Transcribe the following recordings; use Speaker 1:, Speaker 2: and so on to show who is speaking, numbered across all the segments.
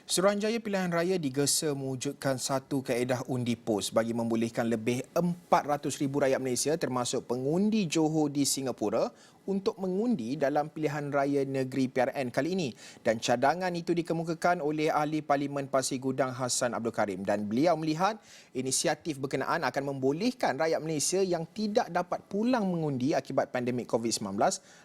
Speaker 1: Suruhanjaya Pilihan Raya digesa mewujudkan satu kaedah undi pos bagi membolehkan lebih 400,000 rakyat Malaysia termasuk pengundi Johor di Singapura untuk mengundi dalam pilihan raya negeri PRN kali ini. Dan cadangan itu dikemukakan oleh Ahli Parlimen Pasir Gudang Hassan Abdul Karim dan beliau melihat inisiatif berkenaan akan membolehkan rakyat Malaysia yang tidak dapat pulang mengundi akibat pandemik COVID-19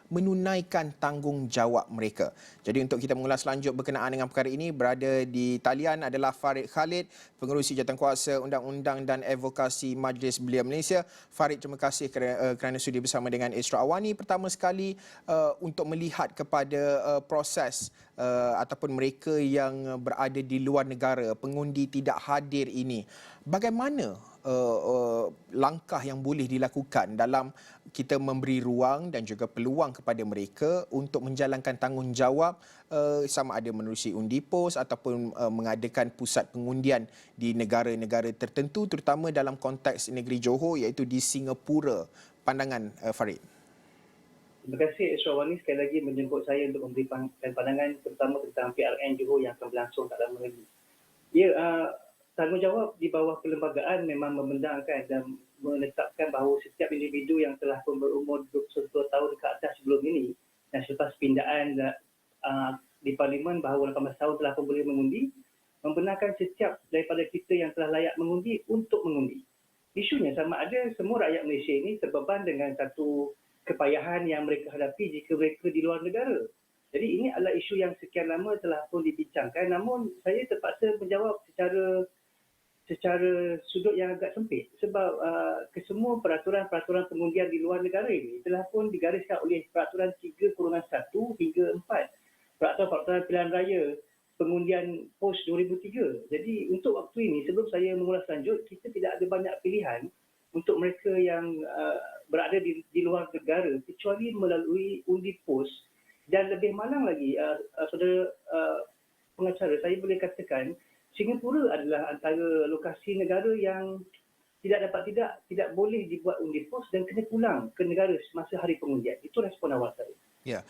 Speaker 1: menunaikan tanggungjawab mereka. Jadi untuk kita mengulas lanjut berkenaan dengan perkara ini, berada di talian adalah Farid Khalid, Pengerusi Jawatankuasa Undang-Undang dan Advokasi Majlis Belia Malaysia. Farid, terima kasih kerana sudi bersama dengan Esra Awani. Pertama sekali, untuk melihat kepada proses ataupun mereka yang berada di luar negara, pengundi tidak hadir ini, bagaimana langkah yang boleh dilakukan dalam kita memberi ruang dan juga peluang kepada mereka untuk menjalankan tanggungjawab sama ada menerusi undi pos ataupun mengadakan pusat pengundian di negara-negara tertentu, terutama dalam konteks negeri Johor iaitu di Singapura. Pandangan Farid.
Speaker 2: Terima kasih Esrawani sekali lagi menjemput saya untuk memberikan pandangan terutama tentang PRN Johor yang akan berlangsung tak lama lagi. Ya, tanggungjawab di bawah perlembagaan memang membendangkan dan menetapkan bahawa setiap individu yang telah pun berumur 21 tahun ke atas sebelum ini dan selepas pindaan di Parlimen bahawa 18 tahun telah pun boleh mengundi, membenarkan setiap daripada kita yang telah layak mengundi untuk mengundi. Isunya sama ada semua rakyat Malaysia ini terbeban dengan satu kepayahan yang mereka hadapi jika mereka di luar negara. Jadi ini adalah isu yang sekian lama telah pun dibincangkan, namun saya terpaksa menjawab secara sudut yang agak sempit sebab kesemua peraturan-peraturan pengundian di luar negara ini telah pun digariskan oleh Peraturan 3/1 hingga 4, Peraturan Pilihan Raya Pengundian POS 2003. Jadi untuk waktu ini, sebelum saya mengulas lanjut, kita tidak ada banyak pilihan untuk mereka yang berada di luar negara kecuali melalui undi pos. Dan lebih malang lagi, saudara pengacara, saya boleh katakan Singapura adalah antara lokasi negara yang tidak boleh dibuat undi pos dan kena pulang ke negara semasa hari pengundian. Itu respon awal saya.
Speaker 1: Ya,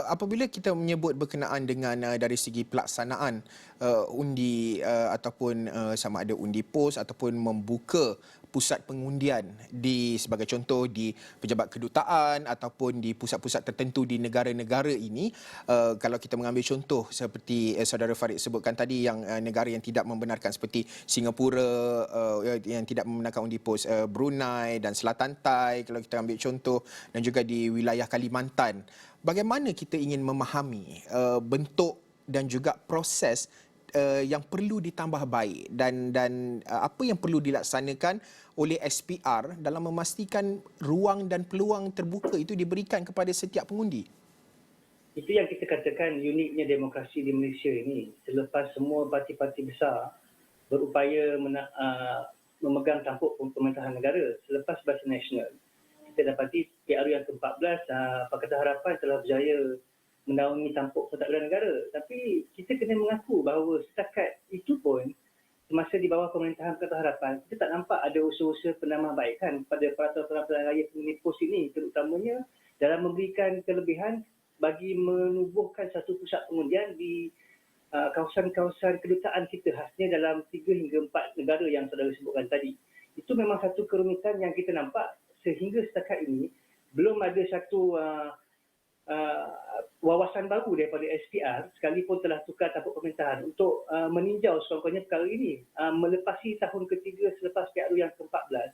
Speaker 1: apabila kita menyebut berkenaan dengan dari segi pelaksanaan undi ataupun sama ada undi pos ataupun membuka pusat pengundian di sebagai contoh di pejabat kedutaan ataupun di pusat-pusat tertentu di negara-negara ini, kalau kita mengambil contoh seperti saudara Farid sebutkan tadi yang negara yang tidak membenarkan seperti Singapura, yang tidak membenarkan undi pos, Brunei dan Selatan Thai kalau kita ambil contoh, dan juga di wilayah Kalimantan. Bagaimana kita ingin memahami bentuk dan juga proses yang perlu ditambah baik dan apa yang perlu dilaksanakan oleh SPR dalam memastikan ruang dan peluang terbuka itu diberikan kepada setiap pengundi?
Speaker 2: Itu yang kita katakan uniknya demokrasi di Malaysia ini. Selepas semua parti-parti besar berupaya memegang tampuk pemerintahan negara selepas Barisan Nasional, kita dapati PRU yang ke-14 Pakatan Harapan telah berjaya menaungi tampuk pentadbiran negara. Tapi kita kena mengaku bahawa setakat itu pun semasa di bawah pemerintahan Pakatan Harapan, kita tak nampak ada usaha-usaha penambahbaikan pada peraturan pilihan raya pengundi pos ini, terutamanya dalam memberikan kelebihan bagi menubuhkan satu pusat pengundian di kawasan-kawasan kedutaan kita, khasnya dalam 3 hingga 4 negara yang saudara sebutkan tadi. Itu memang satu kerumitan yang kita nampak sehingga setakat ini belum ada satu wawasan baru daripada SPR sekalipun telah tukar tampuk pemerintahan untuk meninjau sekurang-kurangnya perkara ini. Melepasi tahun ketiga selepas PRU yang ke-14,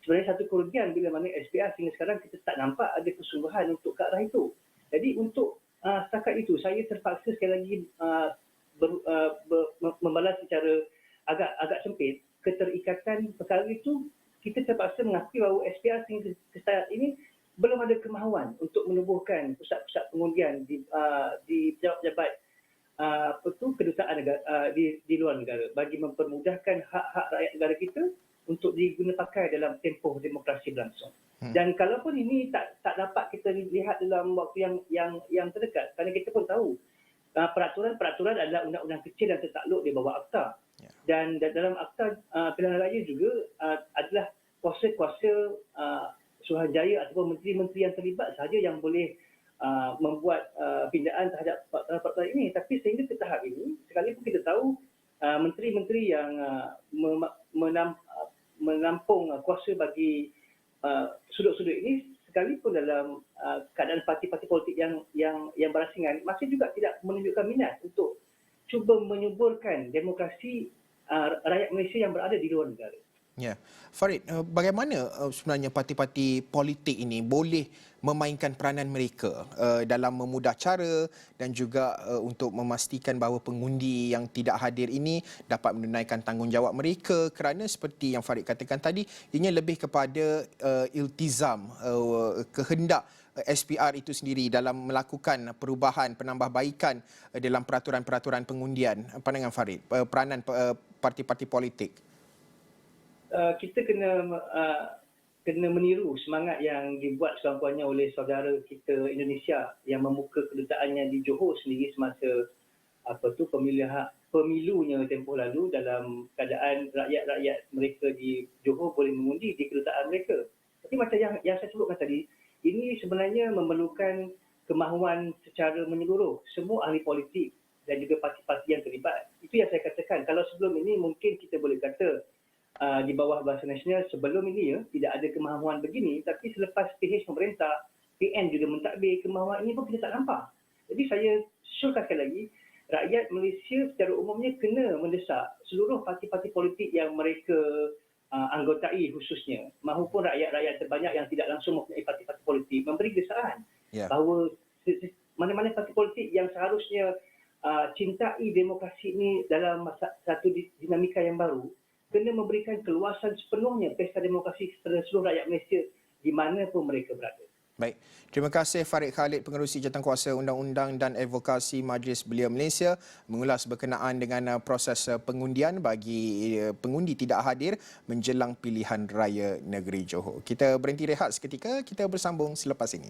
Speaker 2: sebenarnya satu kerugian bila mana SPR sehingga sekarang kita tak nampak ada kesungguhan untuk ke arah itu. Jadi untuk setakat itu saya terpaksa sekali lagi membalas secara agak sempit keterikatan perkara itu. Kita terpaksa mengakui bahawa SPR sehingga saat ini belum ada kemahuan untuk menubuhkan pusat-pusat pengundian di pejabat-pejabat kedutaan negara, di luar negara bagi mempermudahkan hak-hak rakyat negara kita untuk diguna pakai dalam tempoh demokrasi berlangsung. Dan kalaupun ini tak dapat kita lihat dalam waktu yang terdekat, kerana kita pun tahu peraturan adalah undang-undang kecil dan tertakluk di bawah Akta. Dan dalam Akta Pilihan Raya juga adalah kuasa-kuasa Suruhanjaya ataupun menteri-menteri yang terlibat sahaja yang boleh membuat pindaan terhadap partai ini. Tapi sehingga ke tahap ini, sekalipun kita tahu menteri-menteri yang menampung kuasa bagi sudut-sudut ini, sekalipun dalam keadaan parti-parti politik yang berasingan, masih juga tidak menunjukkan minat untuk cuba menyuburkan demokrasi rakyat Malaysia yang berada di luar negara.
Speaker 1: Ya, Farid, bagaimana sebenarnya parti-parti politik ini boleh memainkan peranan mereka dalam memudah cara dan juga untuk memastikan bahawa pengundi yang tidak hadir ini dapat menunaikan tanggungjawab mereka, kerana seperti yang Farid katakan tadi, ianya lebih kepada iltizam, kehendak SPR itu sendiri dalam melakukan perubahan, penambahbaikan dalam peraturan-peraturan pengundian. Pandangan Farid, peranan parti-parti politik.
Speaker 2: Kita kena meniru semangat yang dibuat sekurang-kurangnya oleh saudara kita Indonesia yang membuka kedutaannya di Johor sendiri semasa pemilunya tempoh lalu, dalam keadaan rakyat-rakyat mereka di Johor boleh mengundi di kedutaan mereka. Tapi macam yang saya sebutkan tadi, ini sebenarnya memerlukan kemahuan secara menyeluruh semua ahli politik dan juga parti-parti yang terlibat. Itu yang saya katakan. Kalau sebelum ini mungkin kita boleh kata di bawah Bahasa Nasional sebelum ini tidak ada kemahuan begini, tapi selepas PH pemerintah, PN juga mentadbir, kemahuan ini pun kita tak nampak. Jadi saya syorkan sekali lagi, rakyat Malaysia secara umumnya kena mendesak seluruh parti-parti politik yang mereka anggotai khususnya, mahupun rakyat-rakyat terbanyak yang tidak langsung mempunyai parti-parti politik, memberi desaan bahawa mana-mana parti politik yang seharusnya cintai demokrasi ini dalam satu dinamika yang baru, kena memberikan keluasan sepenuhnya pesta demokrasi kepada seluruh rakyat Malaysia di mana pun mereka berada.
Speaker 1: Baik, terima kasih Farid Khalid, Pengerusi Jawatankuasa Undang-Undang dan Advokasi Majlis Belia Malaysia, mengulas berkenaan dengan proses pengundian bagi pengundi tidak hadir menjelang pilihan raya negeri Johor. Kita berhenti rehat seketika, kita bersambung selepas ini.